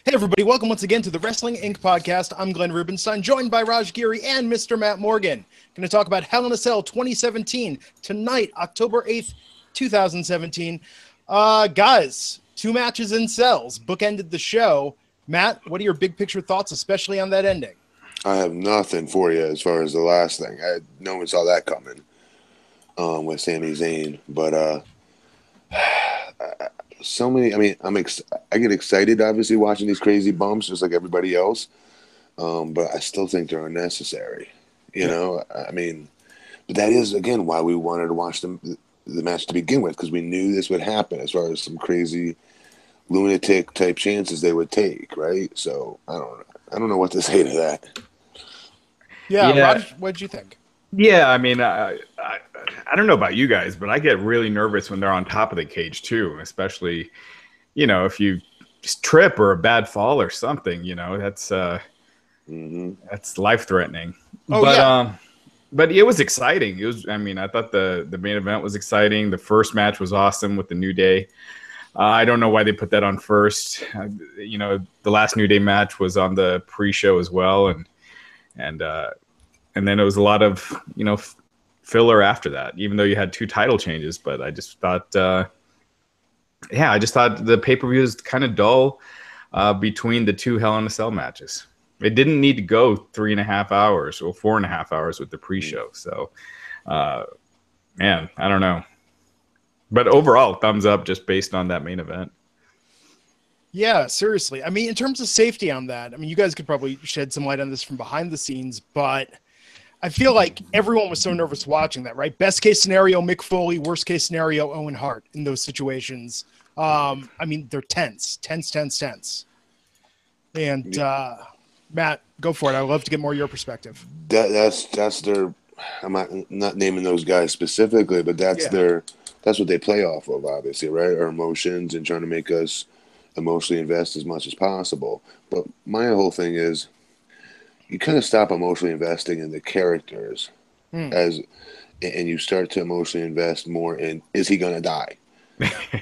Hey everybody, welcome once again to the Wrestling Inc. podcast. I'm Glenn Rubenstein, joined by Raj Giri and Mr. Matt Morgan. Going to talk about Hell in a Cell 2017, tonight, October 8th, 2017. Guys, 2 matches in cells, bookended the show. Matt, what are your big picture thoughts, especially on that ending? I have nothing for you as far as the last thing. No one saw that coming with Sami Zayn, but so many. I mean, I get excited obviously watching these crazy bumps just like everybody else, but I still think they're unnecessary. You know, I mean, but that is again why we wanted to watch the match to begin with, because we knew this would happen as far as some crazy lunatic type chances they would take, right? So I don't know what to say to that. Yeah. Raj, what'd you think? Yeah, I mean, I don't know about you guys, but I get really nervous when they're on top of the cage too, especially, you know, if you just trip or a bad fall or something, you know, that's life-threatening. But it was exciting. It was, I mean, I thought the main event was exciting. The first match was awesome with the New Day. I don't know why they put that on first. You know, the last New Day match was on the pre-show as well, and then it was a lot of, you know, filler after that, even though you had 2 title changes. But I just thought, I just thought the pay-per-view was kind of dull between the 2 Hell in a Cell matches. It didn't need to go 3.5 hours or 4.5 hours with the pre-show. So, man, I don't know. But overall, thumbs up just based on that main event. Yeah, seriously. I mean, in terms of safety on that, I mean, you guys could probably shed some light on this from behind the scenes, but I feel like everyone was so nervous watching that, right? Best case scenario, Mick Foley. Worst case scenario, Owen Hart in those situations. I mean, they're tense. And Matt, go for it. I'd love to get more of your perspective. That's their. I'm not naming those guys specifically, but that's what they play off of, obviously, right? Our emotions and trying to make us emotionally invest as much as possible. But my whole thing is, you kind of stop emotionally investing in the characters and you start to emotionally invest more in, is he going to die?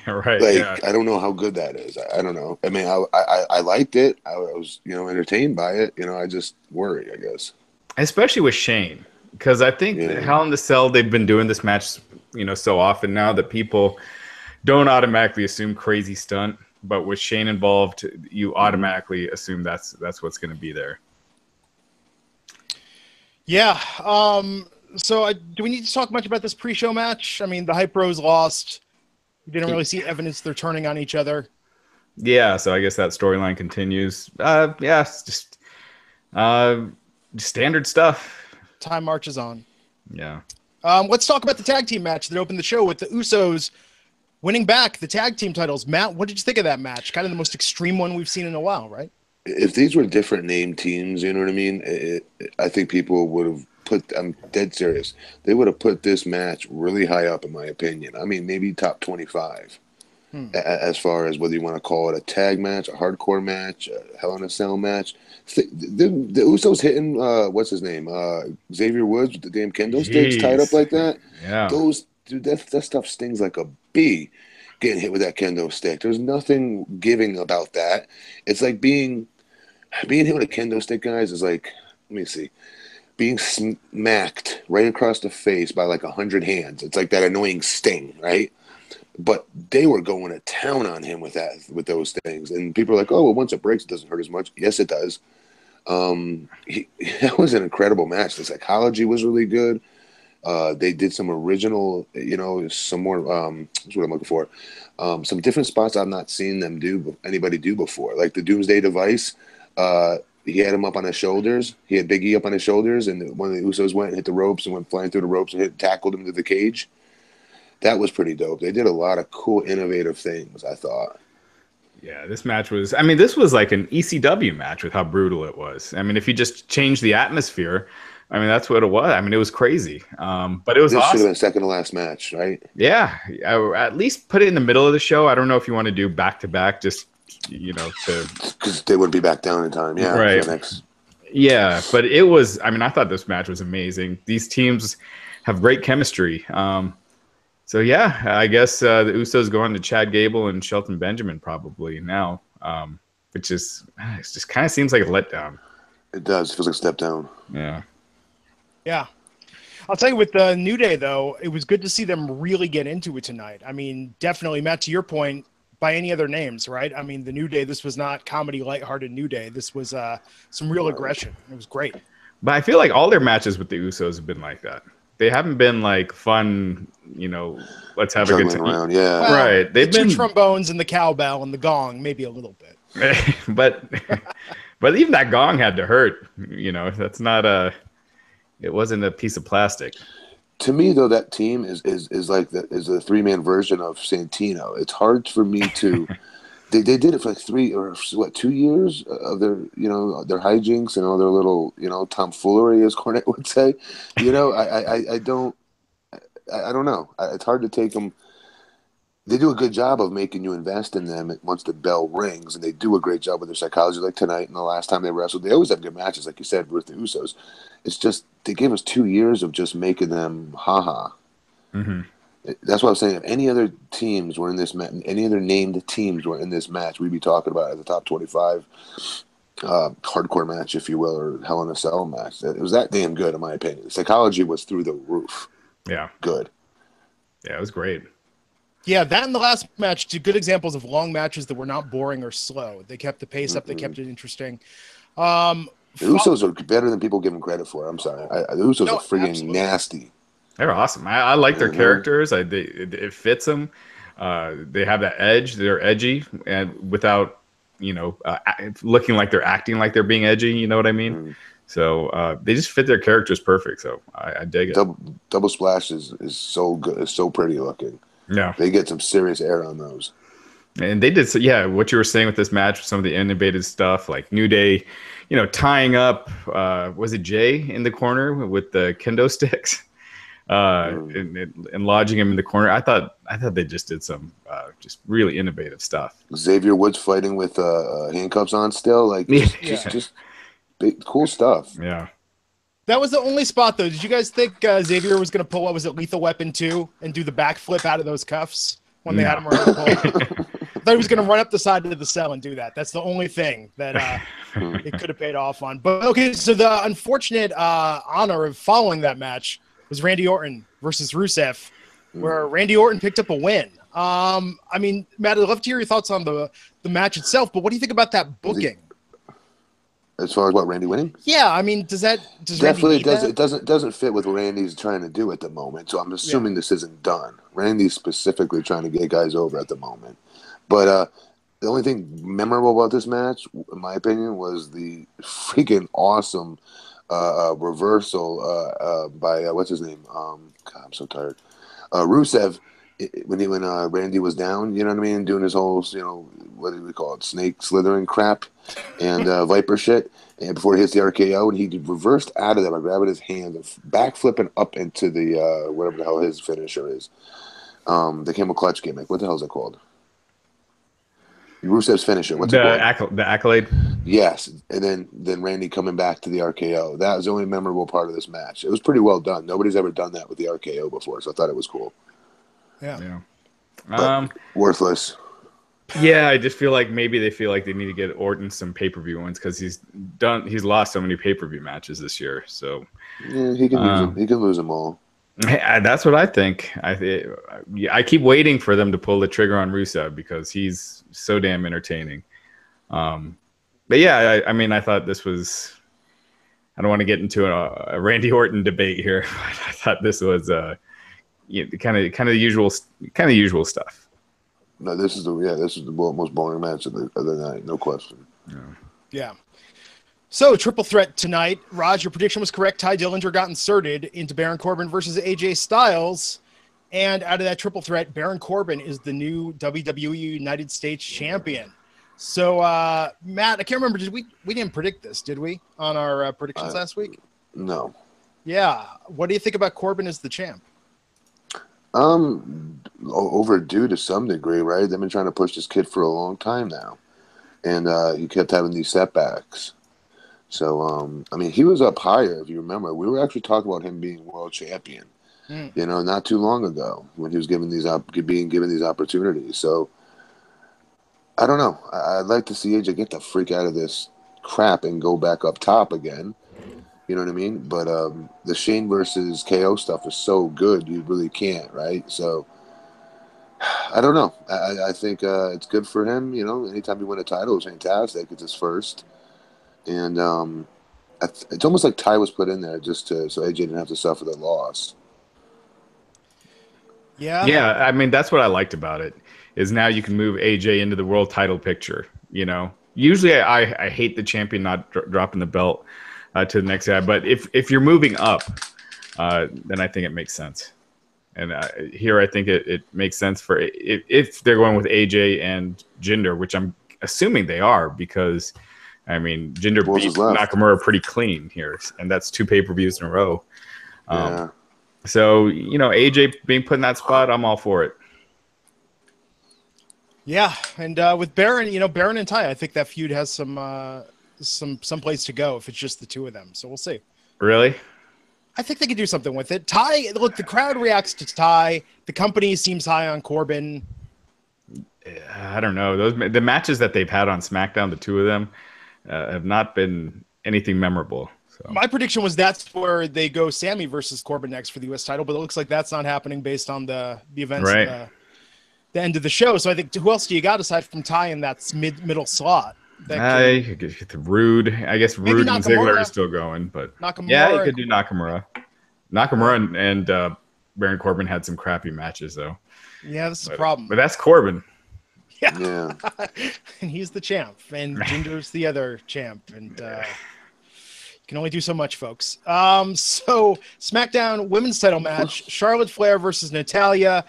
Right. Like, I don't know how good that is. I don't know. I mean, I liked it. I was, you know, entertained by it. You know, I just worry, I guess. Especially with Shane, because I think Hell in the Cell, they've been doing this match, you know, so often now that people don't automatically assume crazy stunt. But with Shane involved, you automatically assume that's what's going to be there. Yeah. So do we need to talk much about this pre-show match? I mean, the Hype Bros lost. We didn't really see evidence they're turning on each other. Yeah, so I guess that storyline continues. It's just standard stuff. Time marches on. Yeah. Let's talk about the tag team match that opened the show with the Usos winning back the tag team titles. Matt, what did you think of that match? Kind of the most extreme one we've seen in a while, right? If these were different name teams, you know what I mean? I think people would have I'm dead serious. They would have put this match really high up, in my opinion. I mean, maybe top 25. As far as whether you want to call it a tag match, a hardcore match, a Hell in a Cell match. The Usos hitting, what's his name? Xavier Woods with the damn kendo sticks tied up like that. Yeah. Dude, that stuff stings like a bee, getting hit with that kendo stick. There's nothing giving about that. It's like being hit with a kendo stick, guys, is like, let me see, being smacked right across the face by like 100 hands. It's like that annoying sting, right? But they were going to town on him with those things. And people are like, oh, well, once it breaks, it doesn't hurt as much. Yes, it does. That was an incredible match. The psychology was really good. They did some original, you know, some more, that's what I'm looking for. Some different spots I've not seen anybody do before. Like the Doomsday Device, he had him up on his shoulders. He had Big E up on his shoulders, and one of the Usos went and hit the ropes and went flying through the ropes and tackled him to the cage. That was pretty dope. They did a lot of cool, innovative things, I thought. Yeah, this match was, I mean, this was like an ECW match with how brutal it was. I mean, if you just change the atmosphere, I mean, that's what it was. I mean, it was crazy. But it was this awesome. Should have been second to last match, right? Yeah. At least put it in the middle of the show. I don't know if you want to do back-to-back, just, you know, because they would be back down in time. Yeah. Right. Yeah, but it was, I mean, I thought this match was amazing. These teams have great chemistry. So, yeah, I guess the Usos go on to Chad Gable and Shelton Benjamin probably now. which is it just kind of seems like a letdown. It does. It feels like a step down. Yeah. Yeah. I'll tell you, with the New Day, though, it was good to see them really get into it tonight. I mean, definitely, Matt, to your point, by any other names, right? I mean, the New Day, this was not comedy, lighthearted New Day. This was some real aggression. It was great. But I feel like all their matches with the Usos have been like that. They haven't been like fun, let's have a good time. Around, yeah. Well, Right. They've the been two trombones and the cowbell and the gong, maybe a little bit. but even that gong had to hurt. That's not it wasn't a piece of plastic. To me, though, that team is like is a 3-man version of Santino. It's hard for me to. They did it for like 2 years of their their hijinks and all their little tomfoolery, as Cornette would say. I don't know. It's hard to take them. They do a good job of making you invest in them once the bell rings, and they do a great job with their psychology. Like tonight and the last time they wrestled, they always have good matches, like you said, with the Usos. It's just they gave us 2 years of just making them ha-ha. Mm-hmm. That's what I was saying. If any other teams were in this match, any other named teams were in this match, we'd be talking about it as a top 25 hardcore match, if you will, or Hell in a Cell match. It was that damn good, in my opinion. The psychology was through the roof. Yeah. Good. Yeah, it was great. Yeah, that and the last match, two good examples of long matches that were not boring or slow. They kept the pace up. They kept it interesting. The Usos are better than people give them credit for. I'm sorry. The Usos are friggin' absolutely nasty. They're awesome. I like their characters. It fits them. They have that edge. They're edgy, and without looking like they're acting like they're being edgy. You know what I mean? Mm. So they just fit their characters perfect. So I dig it. Double Splash is so good. It's so pretty looking. Yeah, they get some serious air on those. And they did. So yeah, what you were saying with this match, some of the innovative stuff, like New Day, tying up. Was it Jay in the corner with the kendo sticks? And lodging him in the corner. I thought they just did some just really innovative stuff. Xavier Woods fighting with handcuffs on still, like just big, cool stuff. Yeah. That was the only spot, though. Did you guys think Xavier was going to pull, what was it, Lethal Weapon 2 and do the backflip out of those cuffs when they had him around the pole? I thought he was going to run up the side of the cell and do that. That's the only thing that it could have paid off on. But, okay, so the unfortunate honor of following that match was Randy Orton versus Rusev, where Randy Orton picked up a win. I mean, Matt, I'd love to hear your thoughts on the match itself, but what do you think about that booking? As far as what, Randy winning? Yeah, I mean, does definitely does that? It doesn't fit with what Randy's trying to do at the moment. So I'm assuming this isn't done. Randy's specifically trying to get guys over at the moment. But the only thing memorable about this match, in my opinion, was the freaking awesome reversal by what's his name? God, I'm so tired. Rusev, when Randy was down, you know what I mean, doing his whole, what do we call it, snake slithering crap and viper shit, and before he hits the RKO, and he reversed out of that by grabbing his hand and backflipping up into the whatever the hell his finisher is, the camel clutch gimmick. What the hell is it called? Rusev's finisher. What's it called? The accolade. Yes, and then Randy coming back to the RKO. That was the only memorable part of this match. It was pretty well done. Nobody's ever done that with the RKO before, so I thought it was cool. Yeah. But worthless. Yeah, I just feel like maybe they feel like they need to get Orton some pay-per-view wins because he's lost so many pay-per-view matches this year. So yeah, he can lose them. He can lose them all. That's what I think. I keep waiting for them to pull the trigger on Rusev because he's so damn entertaining. But yeah, I mean, I thought this was. I don't want to get into a Randy Orton debate here. But I thought this was kind of the usual stuff. No, this is the most boring match of the night, no question. Yeah. So, triple threat tonight. Raj, your prediction was correct. Ty Dillinger got inserted into Baron Corbin versus AJ Styles. And out of that triple threat, Baron Corbin is the new WWE United States champion. So, Matt, I can't remember. We didn't predict this, did we, on our predictions last week? No. Yeah. What do you think about Corbin as the champ? Overdue to some degree, right? They've been trying to push this kid for a long time now. And he kept having these setbacks. So, I mean, he was up higher, if you remember. We were actually talking about him being world champion, not too long ago when he was being given these opportunities. So, I don't know. I'd like to see AJ get the freak out of this crap and go back up top again. You know what I mean? But the Shane versus KO stuff is so good, you really can't, right? So I don't know. I think it's good for him. You know, anytime you win a title, it's fantastic. It's his first, and it's almost like Ty was put in there just so AJ didn't have to suffer the loss. Yeah. I mean, that's what I liked about it. Is now you can move AJ into the world title picture. You know, usually I hate the champion not dropping the belt to the next guy, but if you're moving up, then I think it makes sense. And here I think it makes sense for if they're going with AJ and Jinder, which I'm assuming they are, because I mean Jinder beat Nakamura pretty clean here, and that's 2 pay-per-views in a row. So you know, AJ being put in that spot, I'm all for it. Yeah, and with Baron, you know, Baron and Ty, I think that feud has some place to go if it's just the two of them. So we'll see. Really? I think they could do something with it. Ty, look, the crowd reacts to Ty. The company seems high on Corbin. I don't know. The matches that they've had on SmackDown, the two of them, have not been anything memorable. So. My prediction was that's where they go Sami versus Corbin next for the U.S. title, but it looks like that's not happening based on the events at the end of the show. So I think who else do you got aside from Ty in that middle slot? You could get the Rude. I guess Rude and Ziggler are still going, but yeah, you could do Nakamura. Nakamura and Baron Corbin had some crappy matches though. Yeah, this is a problem. But that's Corbin. Yeah. And he's the champ, and Jinder's the other champ, and you can only do so much, folks. So SmackDown women's title match: Charlotte Flair versus Natalya.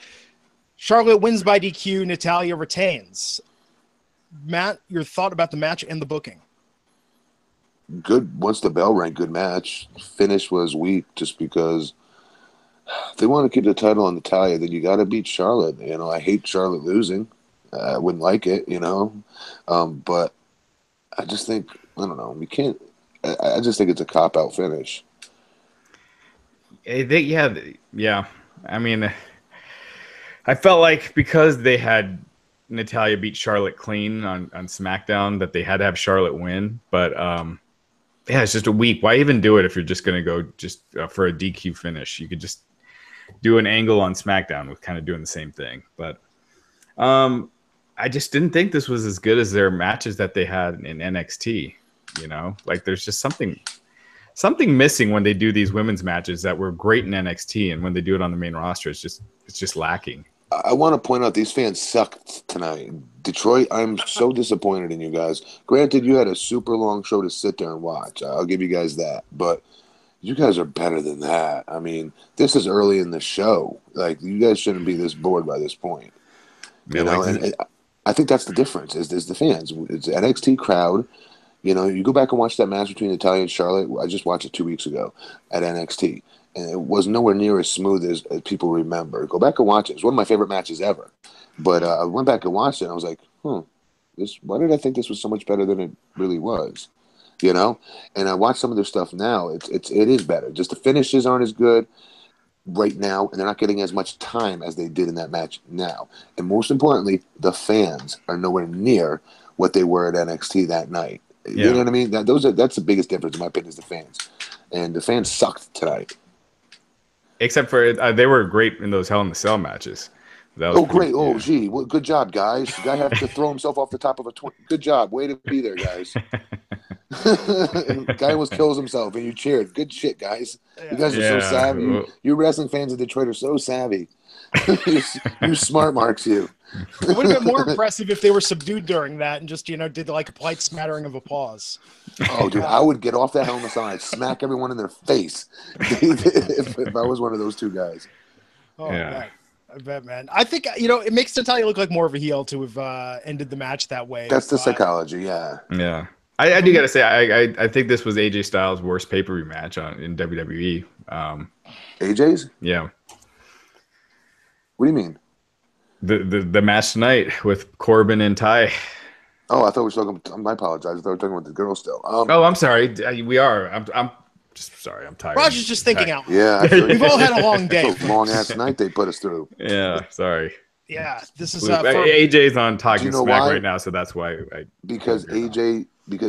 Charlotte wins by DQ. Natalya retains. Matt, your thought about the match and the booking? Good. Once the bell rang, good match. Finish was weak just because if they want to keep the title on Natalya, then you got to beat Charlotte. You know, I hate Charlotte losing. I wouldn't like it, you know. But I just think, I don't know, we can't. I just think it's a cop-out finish. Yeah. I mean, I felt like because they had Natalya beat Charlotte clean on SmackDown that they had to have Charlotte win. But, yeah, it's just a week. Why even do it if you're just going to go just for a DQ finish? You could just do an angle on SmackDown with kind of doing the same thing. But I just didn't think this was as good as their matches that they had in NXT. You know, like there's just something missing when they do these women's matches that were great in NXT, and when they do it on the main roster, it's just lacking. I want to point out these fans sucked tonight. Detroit, I'm so disappointed in you guys. Granted, you had a super long show to sit there and watch. I'll give you guys that. But you guys are better than that. I mean, this is early in the show. Like, you guys shouldn't be this bored by this point. You know, and I think that's the difference is the fans. It's an NXT crowd. You know, you go back and watch that match between Natalya and Charlotte. I just watched it 2 weeks ago at NXT. And it was nowhere near as smooth as people remember. Go back and watch it. It's one of my favorite matches ever. But I went back and watched it, and I was like, why did I think this was so much better than it really was? You know? And I watched some of their stuff now. It is better. Just the finishes aren't as good right now, and they're not getting as much time as they did in that match now. And most importantly, the fans are nowhere near what they were at NXT that night. Yeah. You know what I mean? That's the biggest difference, in my opinion, is the fans. And the fans sucked tonight. Except for they were great in those Hell in the Cell matches. Great. Oh, gee. Well, good job, guys. The guy had to throw himself off the top of a 20. Good job. Way to be there, guys. Guy almost kills himself, and you cheered. Good shit, guys. You guys are so savvy. You wrestling fans of Detroit are so savvy. you smart marks, you. It would have been more impressive if they were subdued during that and just, did like a polite smattering of applause. Oh, dude, I would get off that helmet and I'd smack everyone in their face if I was one of those two guys. Oh, yeah. I bet, man. I think, it makes Natalya look like more of a heel to have ended the match that way. That's the psychology, yeah. Yeah. I do got to say, I think this was AJ Styles' worst pay-per-view match in WWE. AJ's? Yeah. What do you mean? The match tonight with Corbin and Ty. Oh, I thought we were talking. I apologize. I thought we were talking about the girl still. I'm sorry. We are. I'm just sorry. I'm tired. Roger's just thinking out. Yeah, we've all had a long day. It's a long ass night they put us through. Yeah, sorry. Yeah, this is AJ's on Talking you know Smack why? right now, so that's why. Because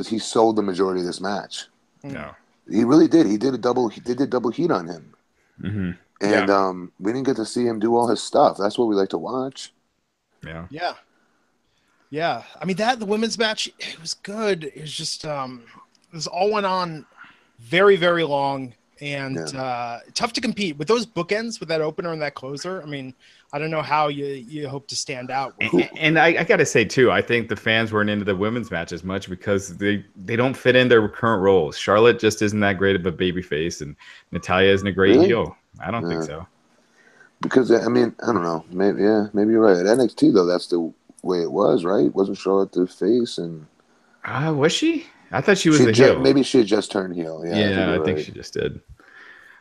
he sold the majority of this match. No, he really did. He did double heat on him, and we didn't get to see him do all his stuff. That's what we like to watch. Yeah. I mean, the women's match, it was good. It was just this all went on very, very long and tough to compete with those bookends with that opener and that closer. I mean, I don't know how you hope to stand out. And I got to say, too, I think the fans weren't into the women's match as much because they don't fit in their current roles. Charlotte just isn't that great of a babyface, and Natalya isn't a great heel. I don't think so. Because, I mean, I don't know. Maybe you're right. At NXT, though, that's the way it was, right? Wasn't Charlotte the face? And was she? I thought she was the heel. Maybe she had just turned heel. Yeah, I think she just did.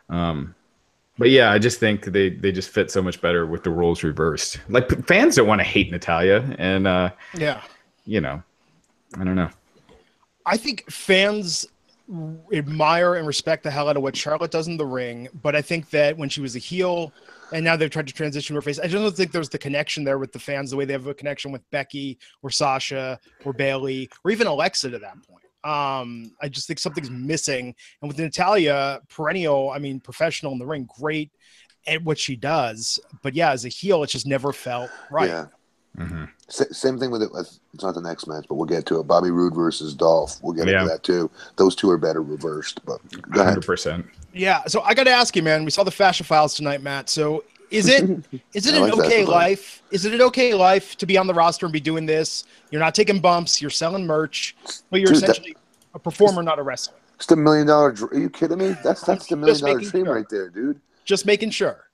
But yeah, I just think they just fit so much better with the roles reversed. Like, fans don't want to hate Natalya, and you know, I don't know. I think fans admire and respect the hell out of what Charlotte does in the ring, but I think that when she was a heel and now they've tried to transition her face, I don't think there's the connection there with the fans the way they have a connection with Becky or Sasha or Bayley or even Alexa to that point. I just think something's missing. And with Natalya, perennial, I mean, professional in the ring, great at what she does. But yeah, as a heel, it just never felt right. Yeah. Same thing with it. It's not the next match, but we'll get to it. Bobby Roode versus Dolph. We'll get into that too. Those two are better reversed, but go ahead. 100%. Yeah. So I got to ask you, man, we saw the Fascia Files tonight, Matt. So is it an okay life? Is it an okay life to be on the roster and be doing this? You're not taking bumps. You're selling merch. But you're essentially a performer, not a wrestler. It's the $1 million. Are you kidding me? That's the $1 million dream right there, dude. Just making sure.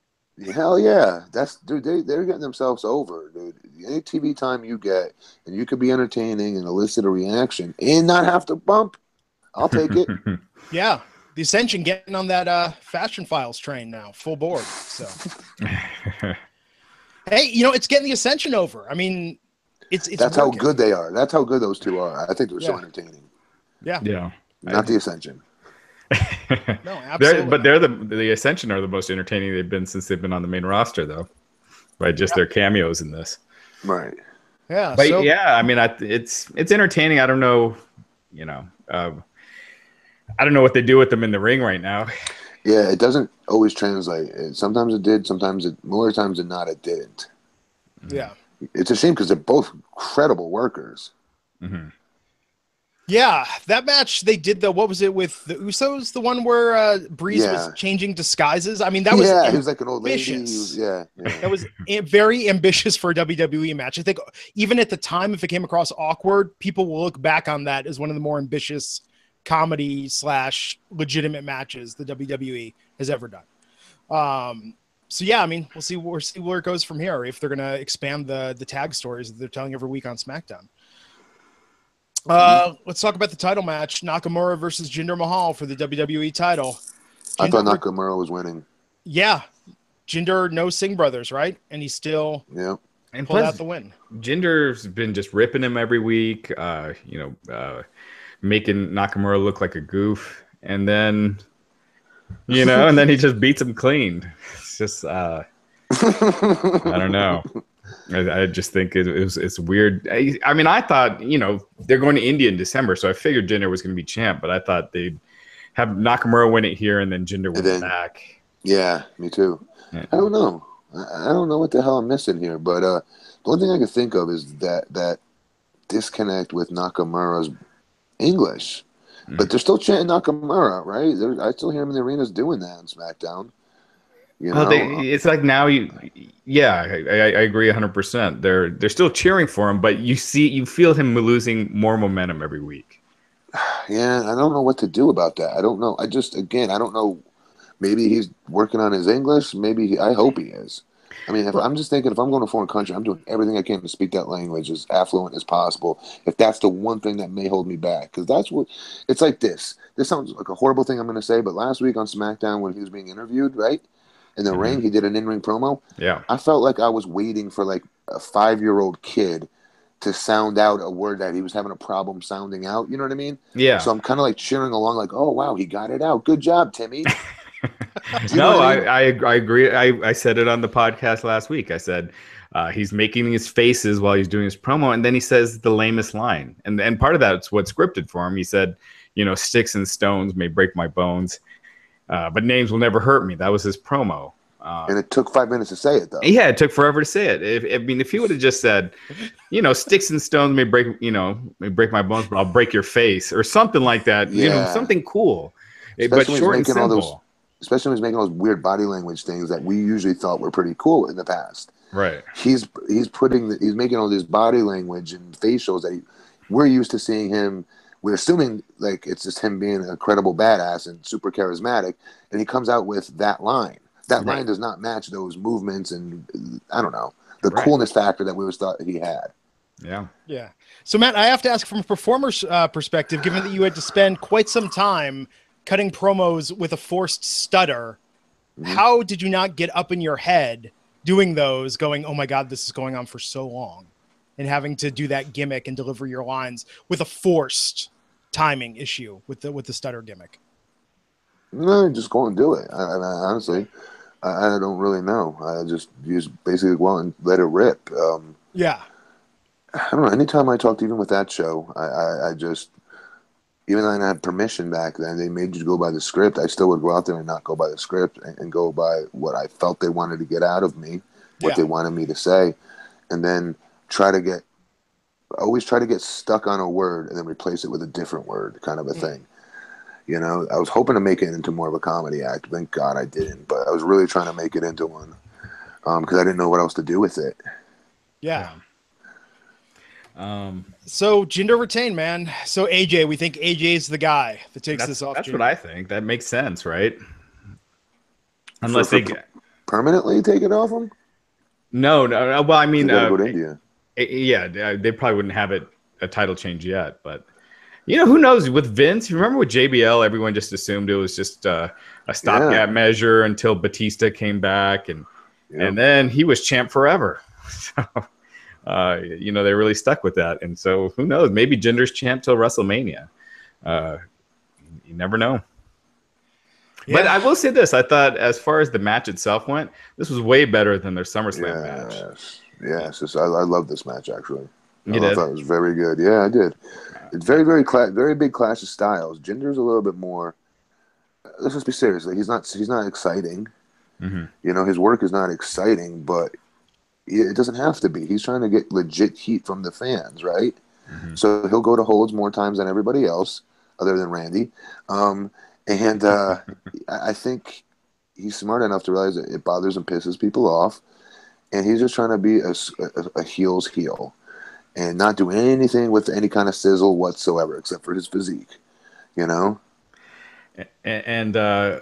Hell yeah. They're getting themselves over, dude. Any TV time you get, and you could be entertaining and elicit a reaction and not have to bump, I'll take it. Yeah. The Ascension getting on that Fashion Files train now, full board. So, hey, it's getting the Ascension over. I mean, it's that's working. How good they are. That's how good those two are. I think they're so entertaining. Yeah. Not the Ascension. No, absolutely. They're the Ascension are the most entertaining they've been since they've been on the main roster, though. Right, just their cameos in this. Right. Yeah. But I mean, it's entertaining. I don't know. I don't know what they do with them in the ring right now. Yeah, it doesn't always translate. Sometimes it did. More times than not, it didn't. Yeah. It's a shame because they're both incredible workers. Mm-hmm. Yeah, that match they did what was it with the Usos? The one where Breeze was changing disguises. I mean, that was he was like an old lady. That was very ambitious for a WWE match. I think even at the time, if it came across awkward, people will look back on that as one of the more ambitious comedy / legitimate matches the WWE has ever done. So yeah, I mean, we'll see where it goes from here. If they're gonna expand the tag stories that they're telling every week on SmackDown. Let's talk about the title match: Nakamura versus Jinder Mahal for the WWE title. I thought Nakamura was winning. Yeah, Jinder, no Singh brothers, right? And he still and pulled out the win. Jinder's been just ripping him every week. Making Nakamura look like a goof, and then and then he just beats him clean. It's just I don't know. I just think it's weird. I mean, I thought they're going to India in December, so I figured Jinder was going to be champ, but I thought they'd have Nakamura win it here and then Jinder win it back. Yeah, me too. Yeah. I don't know. I don't know what the hell I'm missing here, but the only thing I can think of is that disconnect with Nakamura's English. But they're still chanting Nakamura, right? I still hear him in the arenas doing that on SmackDown. It's like now I agree 100%. They're still cheering for him, but you feel him losing more momentum every week. Yeah, I don't know what to do about that. I don't know. I don't know. Maybe he's working on his English. I hope he is. I mean, I'm just thinking, if I'm going to a foreign country, I'm doing everything I can to speak that language as affluent as possible. If that's the one thing that may hold me back, because that's what it's like. This sounds like a horrible thing I'm going to say, but last week on SmackDown when he was being interviewed, right? In the ring, he did an in-ring promo. Yeah. I felt like I was waiting for like a 5-year-old kid to sound out a word that he was having a problem sounding out. You know what I mean? Yeah. So I'm kind of like cheering along like, oh, wow, he got it out. Good job, Timmy. No, I agree. I said it on the podcast last week. I said, He's making his faces while he's doing his promo, and then he says the lamest line. And part of that's what's scripted for him. He said, sticks and stones may break my bones, but names will never hurt me. That was his promo. And it took 5 minutes to say it, though. Yeah, it took forever to say it. If he would have just said, sticks and stones may break my bones, but I'll break your face or something like that. Yeah. Something cool, especially but short and simple. Especially when he's making those weird body language things that we usually thought were pretty cool in the past. Right. He's making all this body language and facials that we're used to seeing him. We're assuming like it's just him being a credible badass and super charismatic, and he comes out with that line. That line does not match those movements and I don't know the coolness factor that we always thought he had. Yeah. Yeah. So Matt, I have to ask from a performer's perspective, given that you had to spend quite some time cutting promos with a forced stutter, how did you not get up in your head doing those, going, oh my God, this is going on for so long, and having to do that gimmick and deliver your lines with a forced timing issue with the stutter gimmick? No, just go and do it. I honestly, I don't really know. I just basically go out and let it rip. Yeah. I don't know. Anytime I talked, even with that show, I just, even though I didn't have permission back then, they made you go by the script. I still would go out there and not go by the script and go by what I felt they wanted to get out of me, what they wanted me to say, and then always try to get stuck on a word and then replace it with a different word, kind of a thing. I was hoping to make it into more of a comedy act. Thank God I didn't, but I was really trying to make it into one because I didn't know what else to do with it. Yeah. So Jinder retained, man. So AJ, we think AJ's the guy that takes this off. That's Jinder. what I think. That makes sense, right? Unless they permanently take it off him. No. Well, I mean, go to India. Yeah, they probably wouldn't have a title change yet, but who knows? With Vince, you remember with JBL, everyone just assumed it was just a stopgap measure until Batista came back, and then he was champ forever. So. They really stuck with that. And so who knows? Maybe Jinder's champ till WrestleMania. You never know. Yeah. But I will say this. I thought as far as the match itself went, this was way better than their SummerSlam match. Yes. I love this match, actually. You did? I thought it was very good. Yeah, I did. It's very, very, very big clash of styles. Jinder's a little bit more, let's just be serious. Like, he's not exciting. Mm-hmm. His work is not exciting, but it doesn't have to be. He's trying to get legit heat from the fans, right? Mm-hmm. So he'll go to holds more times than everybody else, other than Randy. I think he's smart enough to realize that it bothers and pisses people off, and he's just trying to be a heel's heel and not do anything with any kind of sizzle whatsoever, except for his physique, And I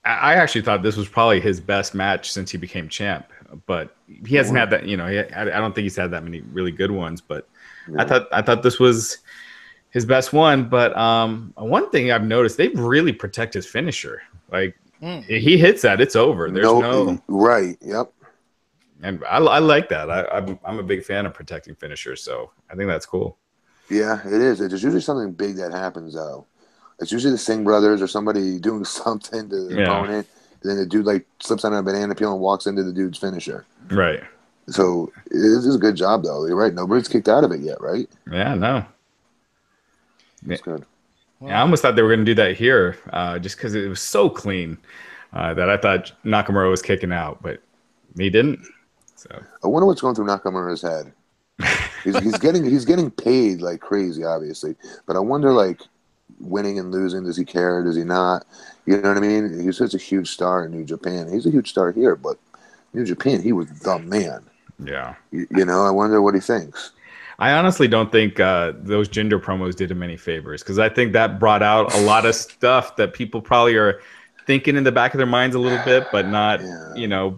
actually thought this was probably his best match since he became champ. But he hasn't had that, I don't think he's had that many really good ones, but I thought this was his best one. But one thing I've noticed, they really protect his finisher. Like he hits that, it's over. There's no right. Yep. And I like that. I'm a big fan of protecting finishers, so I think that's cool. Yeah, it is. It's usually something big that happens though. It's usually the Singh brothers or somebody doing something to the opponent. And then the dude slips on a banana peel and walks into the dude's finisher. Right. So this is a good job, though. You're right. Nobody's kicked out of it yet, right? Yeah, no. That's good. Yeah, I almost thought they were going to do that here just because it was so clean that I thought Nakamura was kicking out, but he didn't. So I wonder what's going through Nakamura's head. He's getting paid like crazy, obviously. But I wonder, winning and losing, does he care? Does he not? You know what I mean? He's such a huge star in New Japan. He's a huge star here, but New Japan, he was the man. Yeah. I wonder what he thinks. I honestly don't think those Jinder promos did him any favors because I think that brought out a lot of stuff that people probably are thinking in the back of their minds a little bit, but not,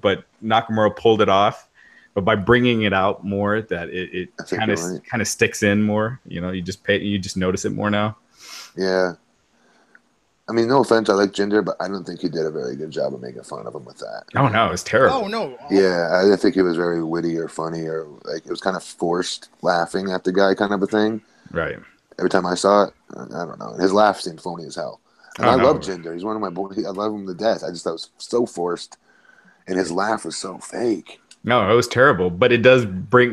but Nakamura pulled it off. But by bringing it out more, that it kind of sticks in more. You just notice it more now. Yeah. I mean, no offense, I like Jinder, but I don't think he did a very good job of making fun of him with that. Oh, no, it was terrible. Oh, no. Yeah, I didn't think it was very witty or funny or, it was kind of forced laughing at the guy kind of a thing. Right. Every time I saw it, I don't know. His laugh seemed phony as hell. And I love Jinder. He's one of my boys. I love him to death. I just thought it was so forced, and his laugh was so fake. No, it was terrible, but it does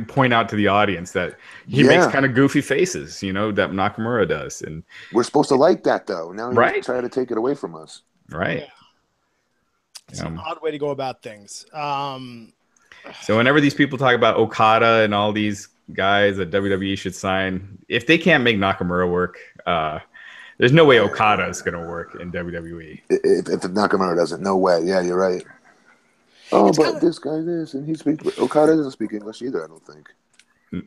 point out to the audience that he makes kind of goofy faces, you know, that Nakamura does, and we're supposed to like that though. Now he's trying to take it away from us. Right. Yeah. It's an odd way to go about things. So whenever these people talk about Okada and all these guys that WWE should sign, if they can't make Nakamura work, there's no way Okada is going to work in WWE. If Nakamura doesn't, no way. Yeah, you're right. Oh, but this guy is, and he speaks. Okada doesn't speak English either, I don't think.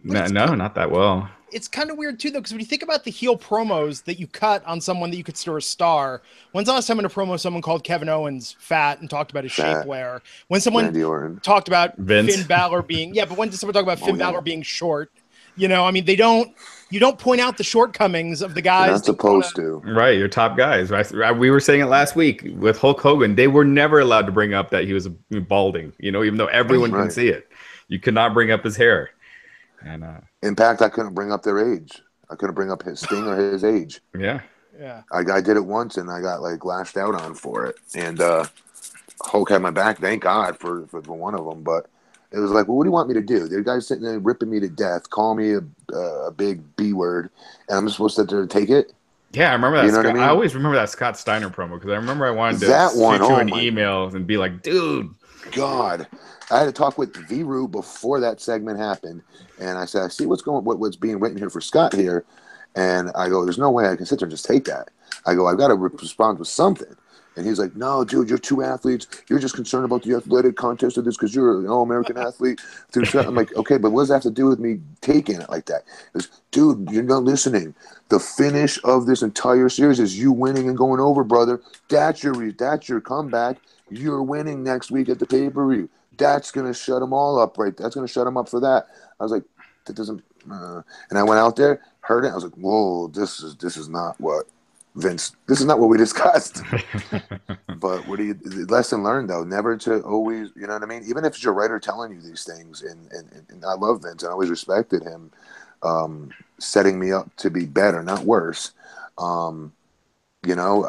No, not that well. It's kind of weird too, though, because when you think about the heel promos that you cut on someone that you consider a star, when's the last time in a promo someone called Kevin Owens fat and talked about his shapewear? When someone talked about Finn Balor being, but when did someone talk about Finn Balor being short? You know, I mean, you don't point out the shortcomings of the guys. You're not supposed to. Right, your top guys. We were saying it last week with Hulk Hogan. They were never allowed to bring up that he was balding, you know, even though everyone can see it. You could not bring up his hair. And in fact, I couldn't bring up their age. I couldn't bring up his Sting or his age. Yeah. I did it once, and I got like lashed out on for it. And Hulk had my back. Thank God for one of them. But it was like, well, what do you want me to do? The guy's sitting there ripping me to death, calling me a big B word, and I'm supposed to sit there to take it. Yeah, I remember that. You know what I mean? I always remember that Scott Steiner promo because I remember I wanted to shoot you an email and be like, dude. God. I had to talk with Viru before that segment happened, and I said, I see what's being written here for Scott here, and I go, there's no way I can sit there and just take that. I go, I've got to respond with something. And he's like, no, dude, you're two athletes. You're just concerned about the athletic contest of this because you're an all-American athlete. I'm like, okay, but what does that have to do with me taking it like that? He goes, dude, you're not listening. The finish of this entire series is you winning and going over, brother. That's your comeback. You're winning next week at the pay-per-view. That's going to shut them all up, right? That's going to shut them up for that. I was like, that doesn't and I went out there, heard it. I was like, whoa, this is not what Vince, this is not what we discussed. But lesson learned though, never to always, you know what I mean? Even if it's your writer telling you these things, and I love Vince and I always respected him, setting me up to be better, not worse. You know,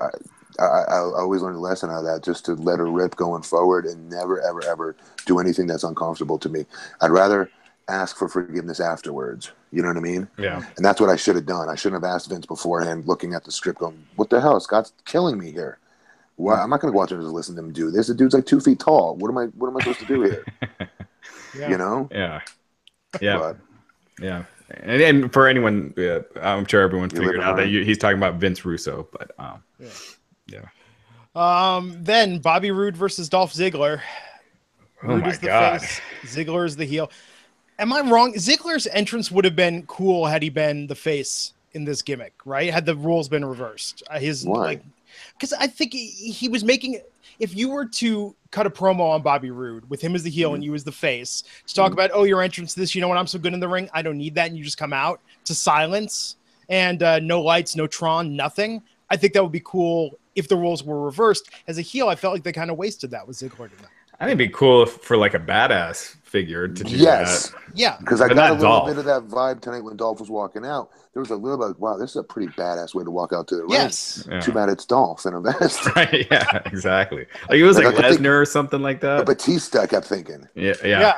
I always learned a lesson out of that, just to let her rip going forward and never, ever, ever do anything that's uncomfortable to me. I'd rather ask for forgiveness afterwards. You know what I mean? Yeah. And that's what I should have done. I shouldn't have asked Vince beforehand, looking at the script going, what the hell? Scott's killing me here. Why? I'm not going to go out there and just listen to him do this. The dude's like 2 feet tall. What am I supposed to do here? You know? Yeah. Yeah. Yeah. And for anyone, I'm sure everyone figured out that he's talking about Vince Russo, but then Bobby Roode versus Dolph Ziggler. Roode is the face. Ziggler is the heel. Am I wrong? Ziggler's entrance would have been cool had he been the face in this gimmick, right? Had the roles been reversed. Why? Because I think he was making. If you were to cut a promo on Bobby Roode with him as the heel and you as the face to talk about, oh, your entrance to this, you know what, I'm so good in the ring, I don't need that, and you just come out to silence and no lights, no Tron, nothing. I think that would be cool if the roles were reversed. As a heel, I felt like they kind of wasted that with Ziggler tonight. I think it'd be cool for like a badass figure to do that. Yeah. Because I got a little bit of that vibe tonight when Dolph was walking out. There was a little bit, wow, this is a pretty badass way to walk out to the ring. Yes. Yeah. Too bad it's Dolph in a vest. Right, yeah, exactly. Like it was like Lesnar or something like that. Batista, I kept thinking. Yeah,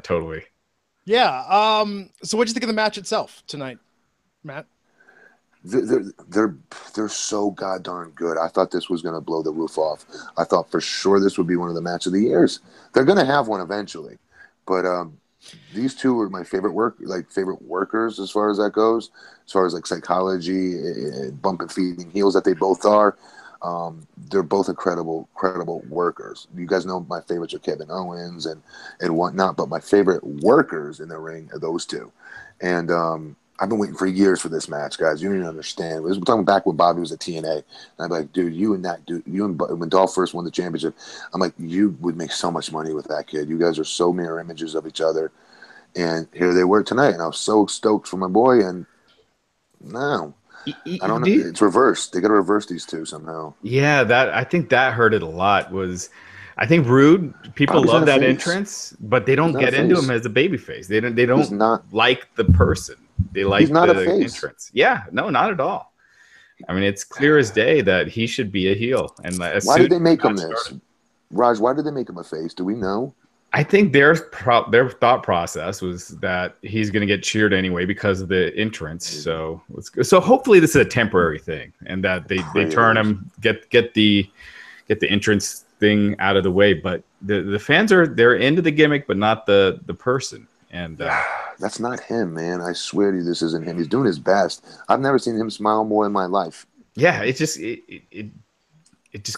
totally. Yeah. So what'd you think of the match itself tonight, Matt? They're so goddamn good. I thought this was going to blow the roof off. I thought for sure this would be one of the match of the years. They're going to have one eventually, but these two are my favorite workers as far as that goes. As far as like psychology, bump and feeding heels that they both are. They're both incredible workers. You guys know my favorites are Kevin Owens and whatnot, but my favorite workers in the ring are those two. And I've been waiting for years for this match, guys. You don't even understand. We're talking back when Bobby was at TNA. And I'm like, dude, when Dolph first won the championship, I'm like, you would make so much money with that kid. You guys are so mirror images of each other. And here they were tonight. And I was so stoked for my boy. And no, I don't know. It's reversed. They got to reverse these two somehow. Yeah, I think that hurt it a lot. I think Roode, people love that entrance, but they don't get into him as a babyface. They don't like the person. They like the entrance. Yeah, no, not at all. I mean, it's clear as day that he should be a heel. And why did they make him this? Raj, why did they make him a face? Do we know? I think their thought process was that he's going to get cheered anyway because of the entrance. So hopefully this is a temporary thing, and that they turn him, get the entrance thing out of the way. But the fans they're into the gimmick, but not the person. And that's not him, man. I swear to you, this isn't him. He's doing his best. I've never seen him smile more in my life. Yeah, it just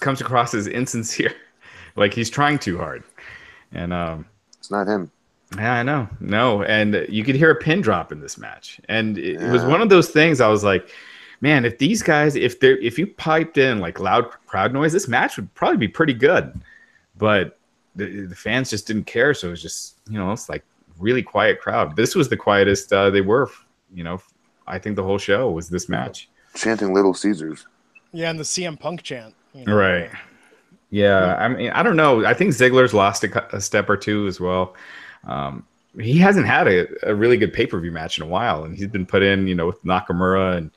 comes across as insincere, like he's trying too hard. And it's not him. Yeah, I know. No, and you could hear a pin drop in this match, and it was one of those things. I was like, man, if these guys, if you piped in like loud crowd noise, this match would probably be pretty good. But the fans just didn't care, so it was just it's like really quiet crowd. This was the quietest they were. I think the whole show was this match. Chanting Little Caesars. Yeah, and the CM Punk chant. Right. Yeah, I mean, I don't know. I think Ziggler's lost a step or two as well. He hasn't had a really good pay-per-view match in a while, and he's been put in, with Nakamura and,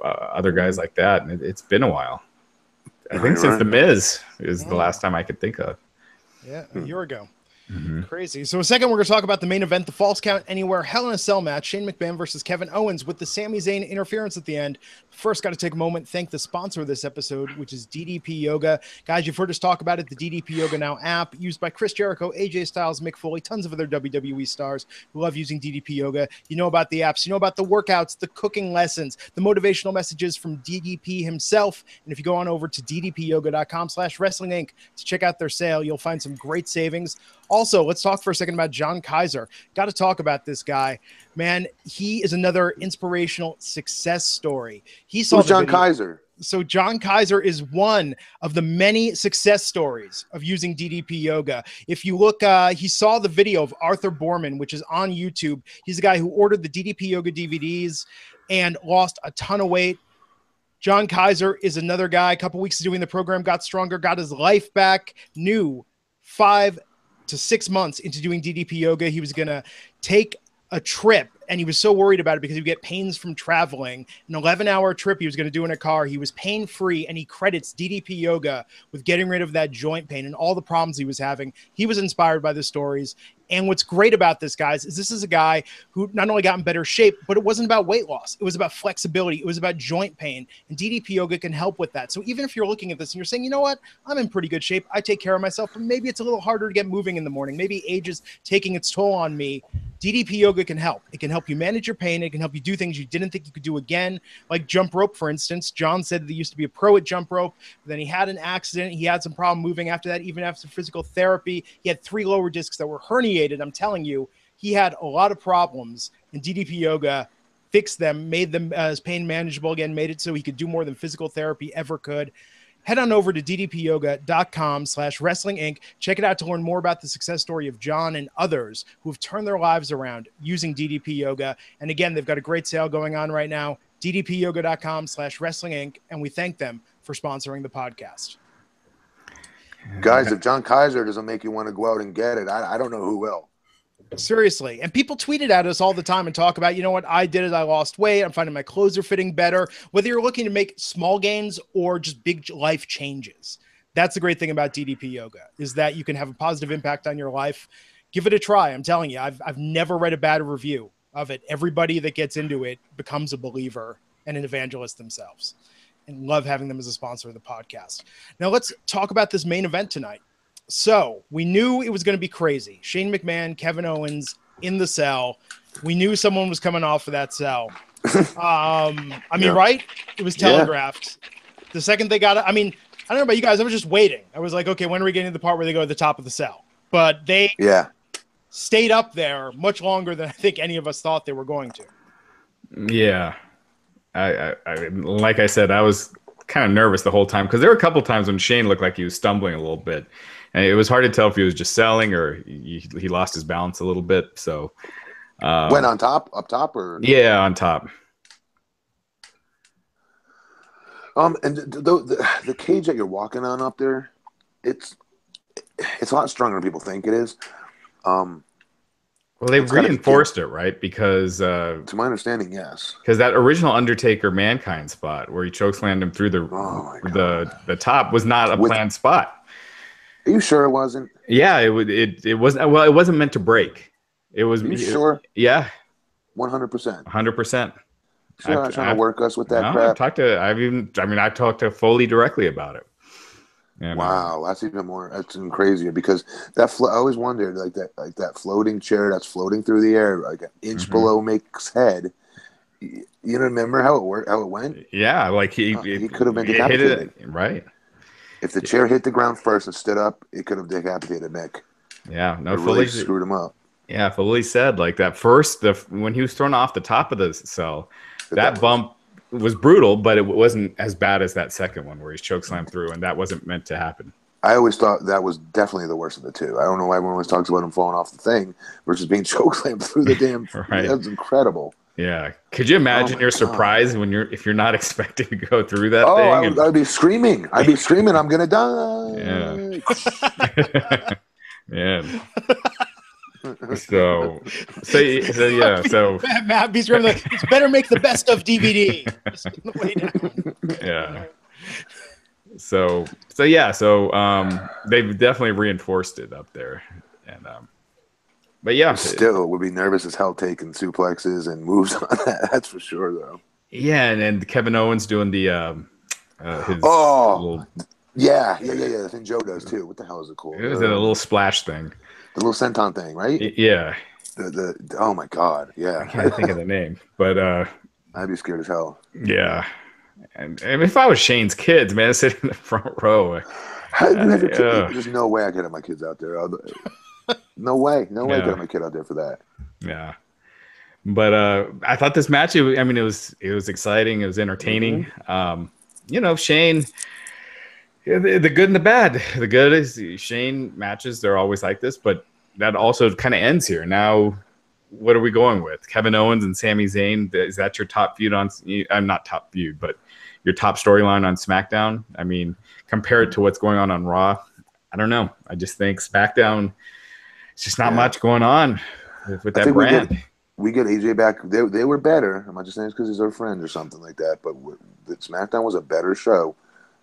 other guys like that. And it's been a while. I think since The Miz is the last time I could think of. Yeah, a year ago. Crazy. So a second, we're going to talk about the main event, the Falls Count Anywhere Hell in a Cell match, Shane McMahon versus Kevin Owens with the Sami Zayn interference at the end. First, got to take a moment, thank the sponsor of this episode, which is DDP Yoga. Guys, you've heard us talk about it, the DDP Yoga Now app, used by Chris Jericho, AJ Styles, Mick Foley, tons of other WWE stars who love using DDP Yoga. You know about the apps, you know about the workouts, the cooking lessons, the motivational messages from DDP himself. And if you go on over to ddpyoga.com/wrestling inc to check out their sale, you'll find some great savings. Also, let's talk for a second about John Kaiser. Got to talk about this guy. Man, he is another inspirational success story. Who's John Kaiser? So John Kaiser is one of the many success stories of using DDP Yoga. If you look, he saw the video of Arthur Borman, which is on YouTube. He's the guy who ordered the DDP Yoga DVDs and lost a ton of weight. John Kaiser is another guy. A couple weeks doing the program, got stronger, got his life back, knew 5 to 6 months into doing DDP Yoga, he was going to take a trip, and he was so worried about it because he would get pains from traveling. An 11-hour trip he was going to do in a car. He was pain-free, and he credits DDP Yoga with getting rid of that joint pain and all the problems he was having. He was inspired by the stories. And what's great about this, guys, is this is a guy who not only got in better shape, but it wasn't about weight loss. It was about flexibility. It was about joint pain. And DDP Yoga can help with that. So even if you're looking at this and you're saying, you know what, I'm in pretty good shape, I take care of myself, but maybe it's a little harder to get moving in the morning. Maybe age is taking its toll on me. DDP Yoga can help. It can help you manage your pain. It can help you do things you didn't think you could do again, like jump rope, for instance. John said that he used to be a pro at jump rope. Then he had an accident. He had some problem moving after that, even after physical therapy. He had 3 lower discs that were herniated. I'm telling you, he had a lot of problems, and DDP Yoga fixed them, made them as pain manageable again, made it so he could do more than physical therapy ever could. Head on over to ddpyoga.com/wrestling inc. Check it out to learn more about the success story of John and others who have turned their lives around using DDP Yoga. And again, they've got a great sale going on right now, ddpyoga.com/wrestling inc. And we thank them for sponsoring the podcast. Guys, if John Kaiser doesn't make you want to go out and get it, I don't know who will. Seriously. And people tweet it at us all the time and talk about, you know what, I did it. I lost weight. I'm finding my clothes are fitting better. Whether you're looking to make small gains or just big life changes. That's the great thing about DDP Yoga, is that you can have a positive impact on your life. Give it a try. I'm telling you, I've never read a bad review of it. Everybody that gets into it becomes a believer and an evangelist themselves, and love having them as a sponsor of the podcast. Now let's talk about this main event tonight. So we knew it was going to be crazy. Shane McMahon, Kevin Owens in the cell. We knew someone was coming off of that cell. Right? It was telegraphed. Yeah. The second they got it, I don't know about you guys. I was just waiting. I was like, okay, when are we getting to the part where they go to the top of the cell? But they stayed up there much longer than I think any of us thought they were going to. Yeah. I like I said, I was kind of nervous the whole time because there were a couple times when Shane looked like he was stumbling a little bit. And it was hard to tell if he was just selling or he lost his balance a little bit. So went on top, up top, or on top. And the cage that you're walking on up there, it's a lot stronger than people think it is. Well, they reinforced it, right? Because to my understanding, yes. Because that original Undertaker Mankind spot where he chokeslammed him through the top was not a planned spot. Are you sure it wasn't? Yeah, it wasn't. Well, it wasn't meant to break. It was. Are you sure? Yeah, 100%. 100%. Sure, not trying to work us with that No, crap. I've talked to Foley directly about it. And, wow, that's even crazier because I always wondered like that floating chair that's floating through the air like an inch below Mick's head. You remember how it went? Yeah, like he could have been decapitated. Right. If the chair hit the ground first and stood up, it could have decapitated Mick. Yeah, no, Foley screwed him up. Yeah, Foley said like that when he was thrown off the top of the cell, that bump was brutal, but it wasn't as bad as that second one where he's chokeslammed through, and that wasn't meant to happen. I always thought that was definitely the worst of the two. I don't know why everyone always talks about him falling off the thing versus being chokeslammed through the damn. Right. That's incredible. Yeah, could you imagine your surprise if you're not expecting to go through that thing? I'd be screaming. I'm gonna die. Yeah. Man. So yeah. So Matt be screaming like, it's better make the best of DVD. Just on the way down. Yeah. So yeah. So they've definitely reinforced it up there, and but yeah, still would be nervous as hell taking suplexes and moves on that. That's for sure, though. Yeah, and Kevin Owens doing the his yeah. The thing Joe does too. What the hell is it called? It was a little splash thing. The little senton thing, right? Yeah. The oh my god, yeah. I can't think of the name, but I'd be scared as hell. Yeah, and if I was Shane's kids, man, sitting in the front row, there's no way I could have my kids out there. No way I could have my kid out there for that. Yeah, but I thought this match. It was exciting. It was entertaining. Shane. The good and the bad. The good is Shane matches. They're always like this, but that also kind of ends here. Now, what are we going with? Kevin Owens and Sami Zayn. Is that your top feud on? I'm not top feud, but your top storyline on SmackDown. I mean, compare it to what's going on Raw. I don't know. I just think SmackDown. It's just not much going on with that brand. We get AJ back. They were better. I'm not just saying it's because he's our friend or something like that. But SmackDown was a better show.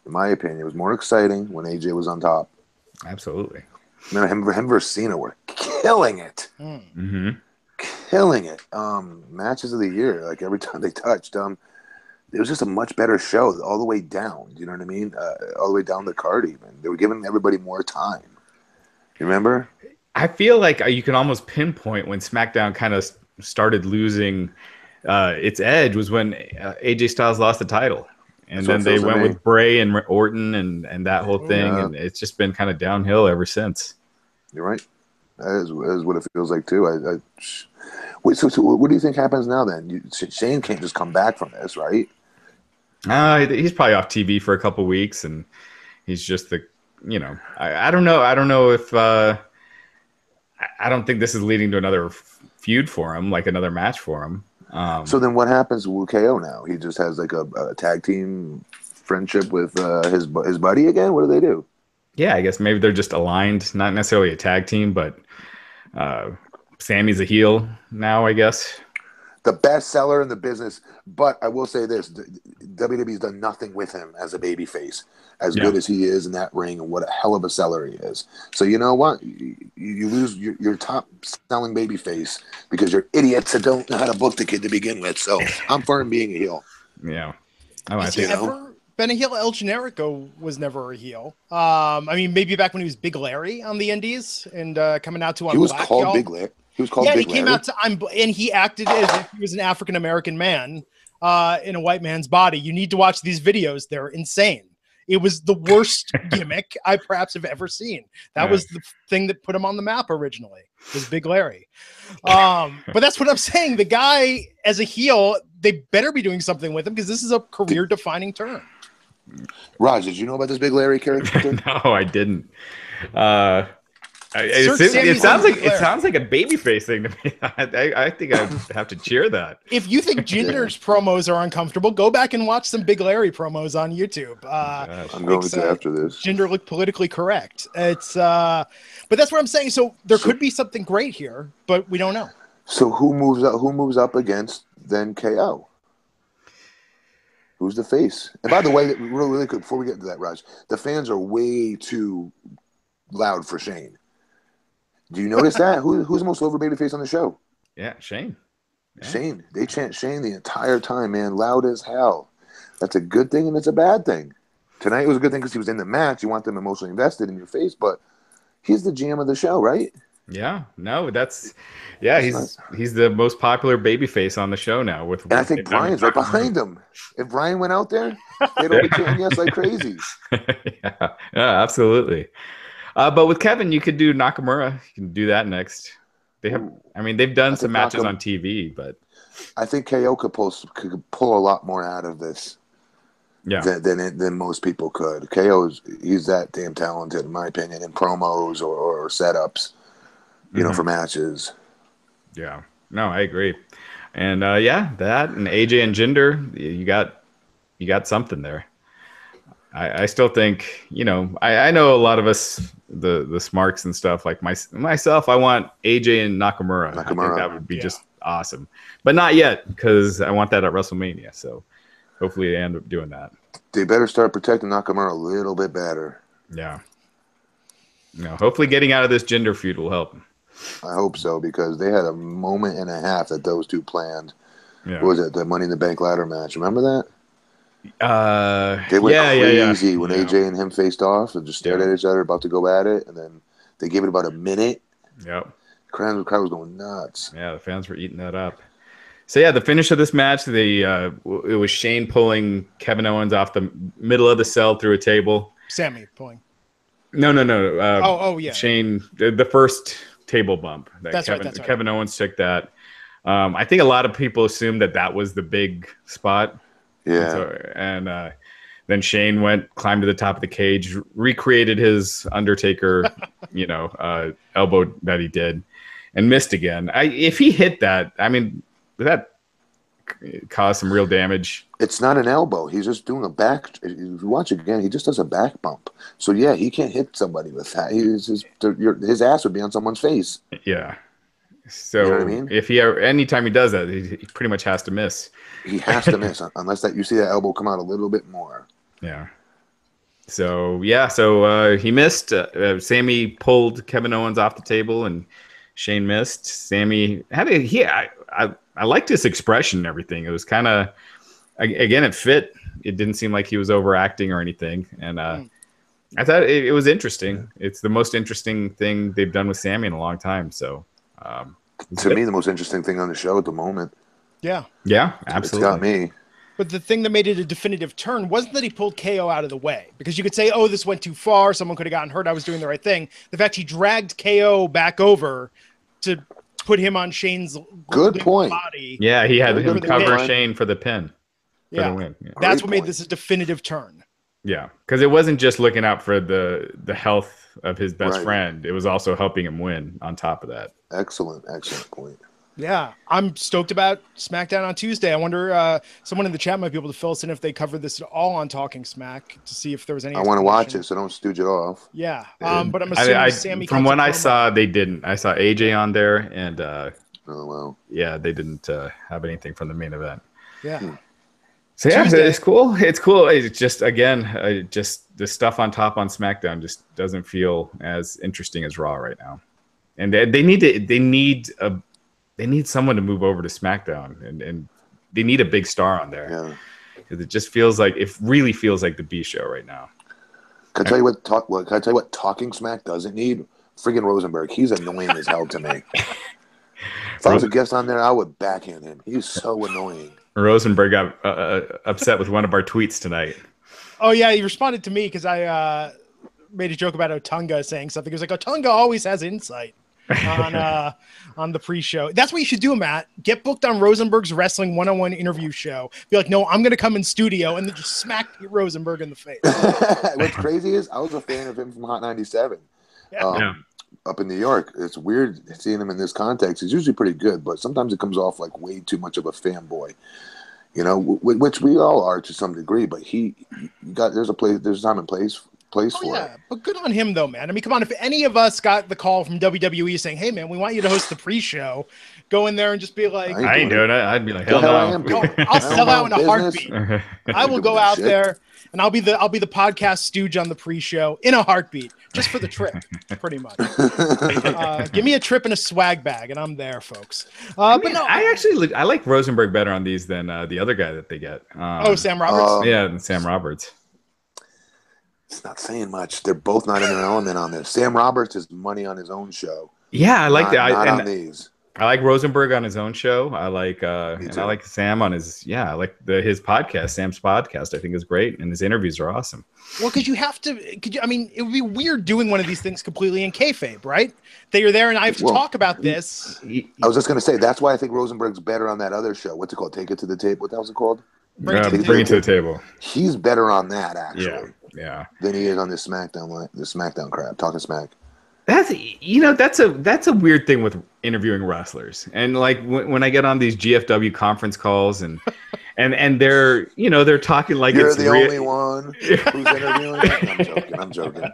In my opinion, it was more exciting when AJ was on top. Absolutely. Man, him versus Cena were killing it. Mm-hmm. Killing it. Matches of the year, like every time they touched. It was just a much better show all the way down. You know what I mean? All the way down the card even. They were giving everybody more time. You remember? I feel like you can almost pinpoint when SmackDown kind of started losing its edge was when AJ Styles lost the title. And then they went with Bray and Orton and that whole thing, and it's just been kind of downhill ever since. You're right. That is what it feels like too. Wait, so what do you think happens now then? Shane can't just come back from this, right? He's probably off TV for a couple weeks, and he's just I don't know. I don't know if I don't think this is leading to another feud for him, like another match for him. So then what happens with KO now? He just has like a tag team friendship with his buddy again? What do they do? Yeah, I guess maybe they're just aligned. Not necessarily a tag team, but Sammy's a heel now, I guess. The best seller in the business. But I will say this. WWE's done nothing with him as a babyface. As good as he is in that ring and what a hell of a seller he is. So you know what? You lose your top selling babyface because you're idiots that don't know how to book the kid to begin with. So I'm for him being a heel. Yeah. Has he ever been a heel? El Generico was never a heel. I mean, maybe back when he was Big Larry on the Indies and coming out to on He was Black, called Big Larry. He was called Big Larry. He came out and he acted as if he was an African American man in a white man's body. You need to watch these videos. They're insane. It was the worst gimmick I perhaps have ever seen. That was the thing that put him on the map originally, was Big Larry. But that's what I'm saying. The guy, as a heel, they better be doing something with him because this is a career-defining turn. Raj, did you know about this Big Larry character? No, I didn't. It sounds like a babyface thing to me. I think I'd have to cheer that. If you think Jinder's promos are uncomfortable, go back and watch some Big Larry promos on YouTube. I'm going to after this. Jinder looked politically correct. It's but that's what I'm saying. So there could be something great here, but we don't know. So who moves up against then KO? Who's the face? And by the way, really quick before we get into that, Raj, the fans are way too loud for Shane. Do you notice that? Who's the most over babyface on the show? Yeah, Shane. Yeah. Shane. They chant Shane the entire time, man, loud as hell. That's a good thing and it's a bad thing. Tonight was a good thing because he was in the match. You want them emotionally invested in your face, but he's the GM of the show, right? Yeah, no, he's the most popular babyface on the show now. And I think Brian's right behind him. If Brian went out there, they'd all be chanting yes like crazy. Yeah, absolutely. But with Kevin, you could do Nakamura. You can do that next. They've done some matches on TV, but I think KO could pull a lot more out of this. Yeah. Than most people could. He's that damn talented, in my opinion, in promos or setups, for matches. Yeah. No, I agree. And that and AJ and Jinder, you got something there. I still think, I know a lot of us, the smarks and stuff, like myself, I want AJ and Nakamura. I think that would be just awesome. But not yet, because I want that at WrestleMania. So hopefully they end up doing that. They better start protecting Nakamura a little bit better. Yeah. Hopefully getting out of this Jinder feud will help. I hope so, because they had a moment and a half that those two planned. Yeah. What was it? The Money in the Bank ladder match. Remember that? They went crazy when AJ and him faced off and just stared at each other, about to go at it, and then they gave it about a minute. Yep. The crowd was going nuts. Yeah, the fans were eating that up. So the finish of this match, it was Shane pulling Kevin Owens off the middle of the cell through a table. Sami pulling. No. Yeah. Shane, the first table bump. That's right. Kevin Owens took that. I think a lot of people assumed that was the big spot. Yeah. And then Shane climbed to the top of the cage, recreated his Undertaker, elbow that he did, and missed again. If he hit that, that caused some real damage. It's not an elbow. He's just doing a back. If you watch it again, he just does a back bump. So he can't hit somebody with that. His ass would be on someone's face. Yeah. So you know what I mean? If anytime he does that, he pretty much has to miss. He has to miss unless you see that elbow come out a little bit more. Yeah. So he missed. Sami pulled Kevin Owens off the table, and Shane missed. Sami I liked his expression and everything. It was kind of, again, it fit. It didn't seem like he was overacting or anything. And I thought it was interesting. It's the most interesting thing they've done with Sami in a long time. So to me, the most interesting thing on the show at the moment. Yeah. Yeah, absolutely. It's got me. But the thing that made it a definitive turn wasn't that he pulled KO out of the way, because you could say, oh, this went too far. Someone could have gotten hurt. I was doing the right thing. The fact he dragged KO back over to put him on Shane's good point body. Yeah, he had him cover Shane for the pin. Yeah, the win. Yeah. That's what made this a definitive turn. Yeah, because it wasn't just looking out for the health of his best friend. It was also helping him win on top of that. Excellent point. Yeah, I'm stoked about SmackDown on Tuesday. I wonder, someone in the chat might be able to fill us in if they covered this at all on Talking Smack, to see if there was any. I want to watch it, so don't stooge it off. Yeah, but I'm assuming Sami. From what I saw, they didn't. I saw AJ on there, and oh well. Yeah, they didn't have anything from the main event. Yeah. So Tuesday. It's cool. It's cool. It's just, again, just the stuff on top on SmackDown just doesn't feel as interesting as Raw right now, and they need someone to move over to SmackDown, and they need a big star on there. Yeah, because it really feels like the B show right now. Can I tell you what Talking Smack doesn't need? Friggin' Rosenberg. He's annoying as hell to me. If I was a guest on there, I would backhand him. He's so annoying. Rosenberg got upset with one of our tweets tonight. Oh yeah, he responded to me because I made a joke about Otunga saying something. He was like, Otunga always has insight on the pre-show. That's what you should do, Matt. Get booked on Rosenberg's Wrestling 101 interview show. Be like, no, I'm going to come in studio, and then just smack Rosenberg in the face. What's crazy is I was a fan of him from Hot 97. Up in New York. It's weird seeing him in this context. He's usually pretty good, but sometimes it comes off like way too much of a fanboy, which we all are to some degree. But there's a time and place place for it. But good on him though, man. I mean, come on, if any of us got the call from WWE saying, "Hey, man, we want you to host the pre-show," go in there and just be like, "I ain't doing it." I'd be like, "Hell no!" I'll sell out in a heartbeat. I will go out there and I'll be the podcast stooge on the pre-show in a heartbeat, just for the trip, pretty much. Give me a trip and a swag bag, and I'm there, folks. But no, I like Rosenberg better on these than the other guy that they get. Sam Roberts. Yeah, Sam Roberts. It's not saying much. They're both not in their element on this. Sam Roberts is money on his own show. Yeah, I like that. Not on these. I like Rosenberg on his own show. I like and I like Sam on his I like his podcast. Sam's podcast I think is great, and his interviews are awesome. Well, because you have to. I mean, it would be weird doing one of these things completely in kayfabe, right? That you're there and I have to talk about this. I was just going to say that's why I think Rosenberg's better on that other show. What's it called? Take It to the Table. What the hell's it called? Bring it to the table. He's better on that actually. Yeah. Than he is on this SmackDown crap. Talking smack. That's a weird thing with interviewing wrestlers, and like when I get on these GFW conference calls and they're they're talking like you're it's the only one who's interviewing. I'm joking.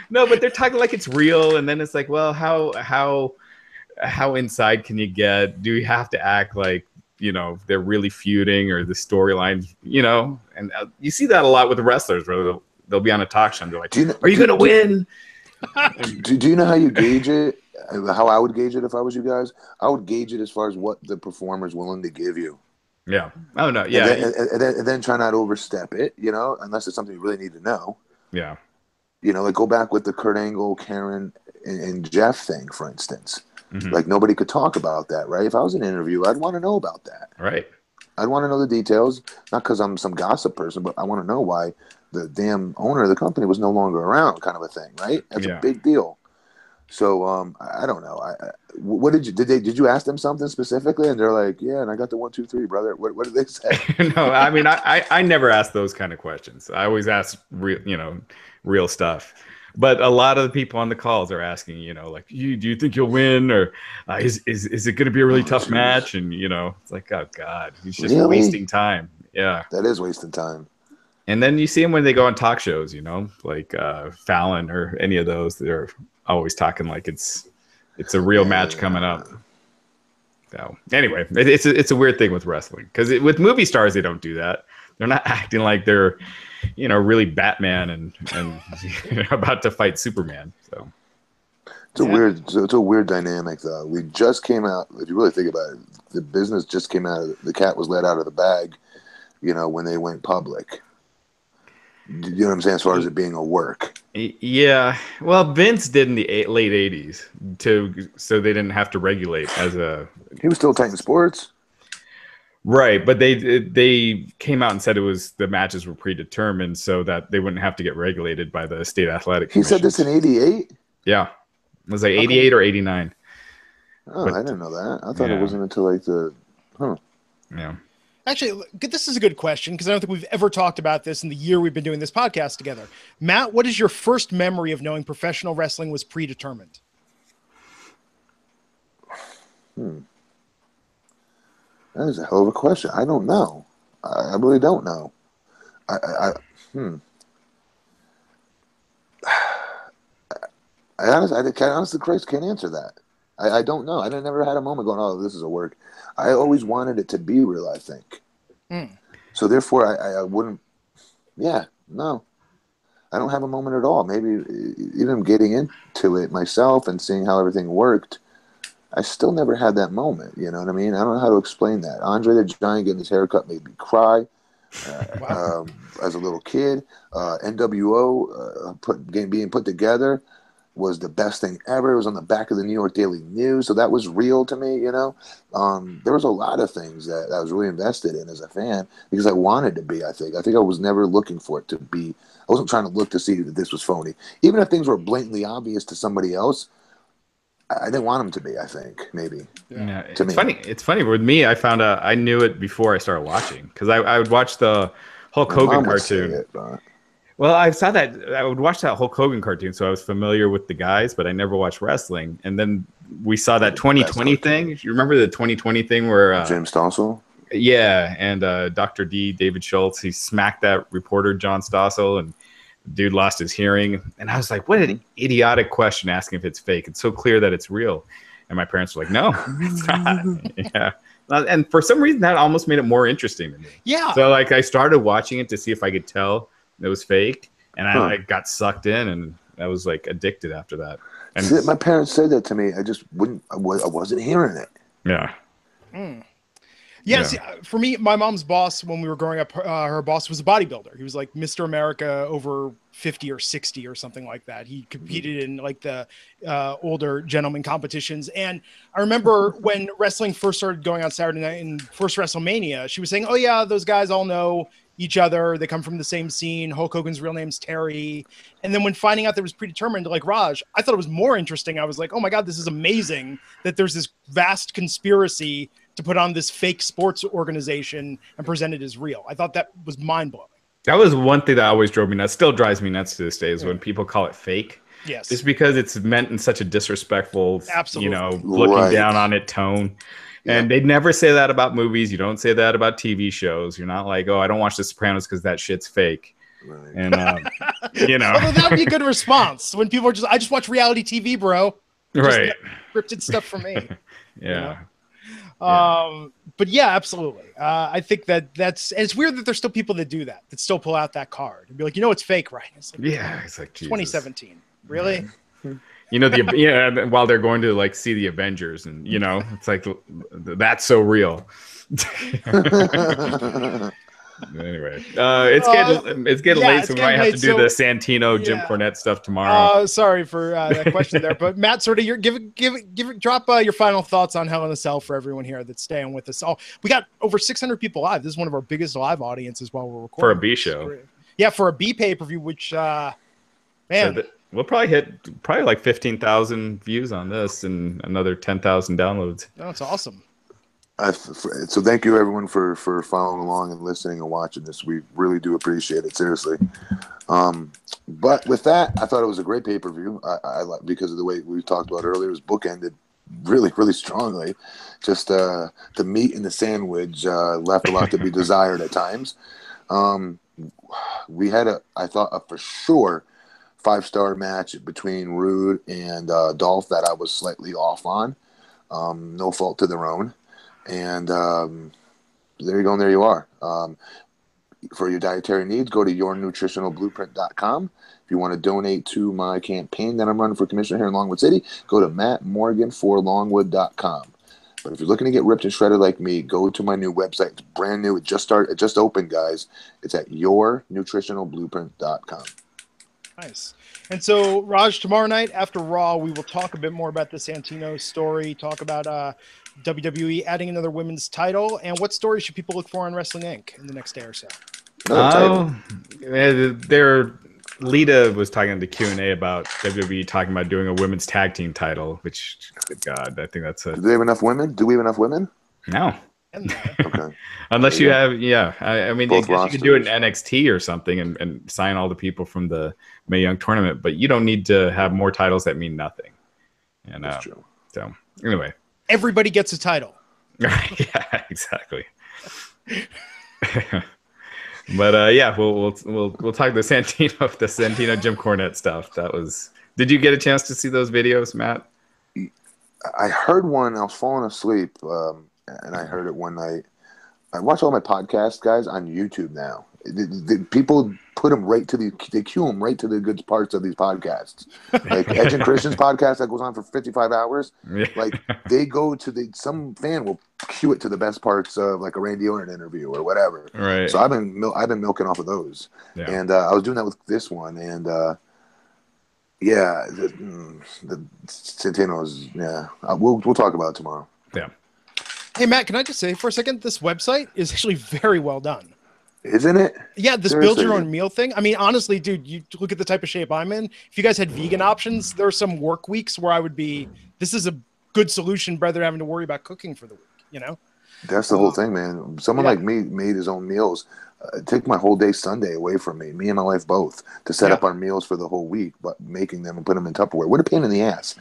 No, but they're talking like it's real, and then it's like, well, how inside can you get? Do you have to act like they're really feuding or the storylines? And you see that a lot with wrestlers where they'll be on a talk show and they're like, "Are you gonna win?" Do you know how you gauge it? How I would gauge it if I was you guys? I would gauge it as far as what the performer's willing to give you. Yeah. Oh no. Yeah. And then try not to overstep it. Unless it's something you really need to know. Yeah. Like go back with the Kurt Angle, Karen, and Jeff thing, for instance. Mm-hmm. Like nobody could talk about that, right? If I was in an interview, I'd want to know about that. Right. I'd want to know the details, not because I'm some gossip person, but I want to know why the damn owner of the company was no longer around, kind of a thing, right? That's a big deal. So I don't know. What did you ask them something specifically? And they're like, yeah, and I got the 1, 2, 3, brother. What did they say? No, I mean, I never ask those kind of questions. I always ask real stuff. But a lot of the people on the calls are asking, like, do you think you'll win, or is it going to be a really tough match? And it's like, oh God, he's just wasting time. Yeah, that is wasting time. And then you see them when they go on talk shows, like Fallon or any of those. They're always talking like it's a real match coming up. So anyway, it's a weird thing with wrestling, because with movie stars they don't do that. They're not acting like they're really Batman and about to fight Superman. So it's a weird dynamic though. We just came out. If you really think about it, the business just came out. The cat was let out of the bag. When they went public. You know what I'm saying? As far as it being a work. Yeah. Well, Vince did in the late 80s so they didn't have to regulate as a. He was still Titan Sports. Right, but they came out and said the matches were predetermined so that they wouldn't have to get regulated by the state athletic commissions. He said this in 88? Yeah. It was like 88 or 89. Oh, I didn't know that. I thought it wasn't until like Yeah. Actually, this is a good question, because I don't think we've ever talked about this in the year we've been doing this podcast together. Matt, what is your first memory of knowing professional wrestling was predetermined? That is a hell of a question. I don't know. I really don't know. I honestly, Christ, can't answer that. I don't know. I never had a moment going, oh, this is a work. I always wanted it to be real, I think. So therefore, I wouldn't. Yeah, no. I don't have a moment at all. Maybe even getting into it myself and seeing how everything worked, I still never had that moment. You know what I mean? I don't know how to explain that. Andre the Giant getting his haircut made me cry as a little kid. NWO being put together was the best thing ever. It was on the back of the New York Daily News, so that was real to me, There was a lot of things that I was really invested in as a fan because I wanted to be, I think I was never looking for it to be. I wasn't trying to look to see that this was phony. Even if things were blatantly obvious to somebody else, I didn't want them to be, I think, maybe. Yeah. It's funny. With me, I found out, I knew it before I started watching, because I would watch the Hulk Hogan cartoon. Well, I saw that. I would watch that Hulk Hogan cartoon, so I was familiar with the guys, but I never watched wrestling. And then we saw that 2020 thing. You remember the 2020 thing where James Stossel? Yeah, and Dr. D, David Schultz, he smacked that reporter John Stossel, and dude lost his hearing. And I was like, what an idiotic question asking if it's fake. It's so clear that it's real. And my parents were like, no, it's not. Yeah. And for some reason, that almost made it more interesting to me. Yeah. So like I started watching it to see if I could tell it was fake. And I got sucked in, and I was like addicted after that. And see, my parents said that to me. I just wouldn't. I wasn't hearing it. Yeah. Yes, yeah. For me, my mom's boss when we were growing up, her boss was a bodybuilder. He was like Mr. America over 50 or 60 or something like that. He competed in like the older gentleman competitions. And I remember when wrestling first started going on Saturday night in first WrestleMania, she was saying, oh yeah, those guys all know each other. They come from the same scene. Hulk Hogan's real name's Terry. And then when finding out there was predetermined, like Raj, I thought it was more interesting. I was like, oh my God, this is amazing that there's this vast conspiracy to put on this fake sports organization and present it as real. I thought that was mind-blowing. That was one thing that always drove me nuts, still drives me nuts to this day, is when people call it fake. Yes. Just because it's meant in such a disrespectful, absolutely, you know, looking down on it tone. And they'd never say that about movies. You don't say that about TV shows. You're not like, oh, I don't watch The Sopranos because that shit's fake. Right. And, you know. Although that would be a good response when people are just, I just watch reality TV, bro. Right. Scripted stuff for me. Yeah. You know? But yeah, absolutely. I think that's, and it's weird that there's still people that do that still pull out that card and be like, you know, it's fake, right? It's like, it's like, Jesus. 2017. Really? You know, while they're going to like see the Avengers, and you know, it's like that's so real. Anyway, it's getting late, so we might have to do the Santino Jim Cornette stuff tomorrow. Sorry for that question there, but Matt, sort of, drop your final thoughts on Hell in a Cell for everyone here that's staying with us. We got over 600 people live. This is one of our biggest live audiences while we're recording for a B show. Yeah, for a B pay-per-view, which man. So we'll probably hit like 15,000 views on this and another 10,000 downloads. Oh, that's awesome. So thank you everyone for following along and listening and watching this. We really do appreciate it, seriously. But with that, I thought it was a great pay-per-view. I because of the way we talked about earlier, it was bookended really, really strongly. Just the meat in the sandwich left a lot to be desired at times. We had I thought a for sure 5-star match between Roode and Dolph that I was slightly off on. No fault to their own. And there you go, and there you are. For your dietary needs, go to yournutritionalblueprint.com. If you want to donate to my campaign that I'm running for commissioner here in Longwood City, go to mattmorgan4longwood.com. But if you're looking to get ripped and shredded like me, go to my new website. It's brand new. It just opened, guys. It's at yournutritionalblueprint.com. Nice. And so, Raj, tomorrow night after Raw, we will talk a bit more about the Santino story, talk about WWE adding another women's title, and what stories should people look for on Wrestling Inc. in the next day or so? Lita was talking in the Q&A about WWE talking about doing a women's tag team title, which, good God, I think that's Do they have enough women? Do we have enough women? No. Okay. Unless you have, I mean, I guess rosters. you could do it in NXT or something and sign all the people from the Mae Young tournament, but you don't need to have more titles that mean nothing. And that's true. So anyway, everybody gets a title. Yeah, exactly. But we'll talk the Santino Jim Cornette stuff. That was. Did you get a chance to see those videos, Matt? I heard one. I was falling asleep. And I heard it one night. I watch all my podcasts, guys, on YouTube now. People put them they cue them right to the good parts of these podcasts. Like Edge and Christian's podcast that goes on for 55 hours. Like they go to some fan will cue it to the best parts of like a Randy Orton interview or whatever. Right. So I've been milking off of those. Yeah. And I was doing that with this one. And the Santino's, we'll talk about it tomorrow. Yeah. Hey, Matt, can I just say for a second, this website is actually very well done. Isn't it? Yeah, this build your own meal thing. I mean, honestly, dude, you look at the type of shape I'm in. If you guys had vegan options, there are some work weeks where I would be, this is a good solution rather than having to worry about cooking for the week, you know? That's the whole thing, man. Someone like me made his own meals. Take my whole day Sunday away from me and my wife both, to set up our meals for the whole week, but making them and put them in Tupperware. What a pain in the ass.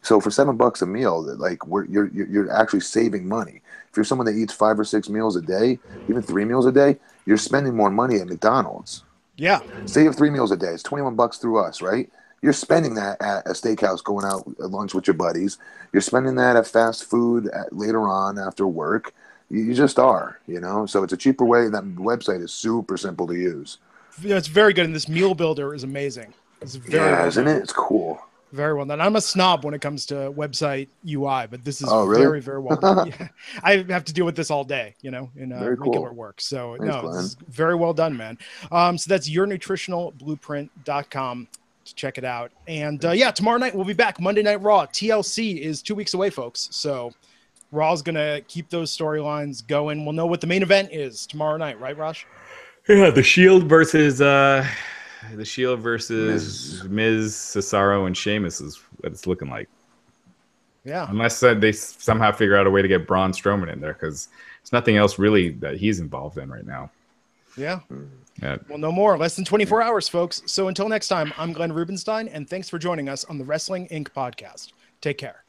So for $7 a meal, like you're actually saving money. If you're someone that eats 5 or 6 meals a day, even 3 meals a day, you're spending more money at McDonald's. Yeah. Say you have 3 meals a day. It's $21 through us, right? You're spending that at a steakhouse, going out at lunch with your buddies. You're spending that at fast food later on after work. You just are, you know? So it's a cheaper way. That website is super simple to use. Yeah, it's very good. And this meal builder is amazing. It's very well isn't done. it? It's cool. Very well done. I'm a snob when it comes to website UI, but this is really? very, very well done. Yeah. I have to deal with this all day, you know, in regular work. So Thanks, no, this is very well done, man. So that's yournutritionalblueprint.com to check it out. And yeah, tomorrow night we'll be back. Monday Night Raw. TLC is 2 weeks away, folks. So Raw's going to keep those storylines going. We'll know what the main event is tomorrow night, right, Raj? Yeah, the Shield versus Miz, Cesaro, and Sheamus is what it's looking like. Yeah. Unless they somehow figure out a way to get Braun Strowman in there, because there's nothing else really that he's involved in right now. Yeah. Yeah. Well, no more. Less than 24 hours, folks. So until next time, I'm Glenn Rubenstein, and thanks for joining us on the Wrestling Inc. podcast. Take care.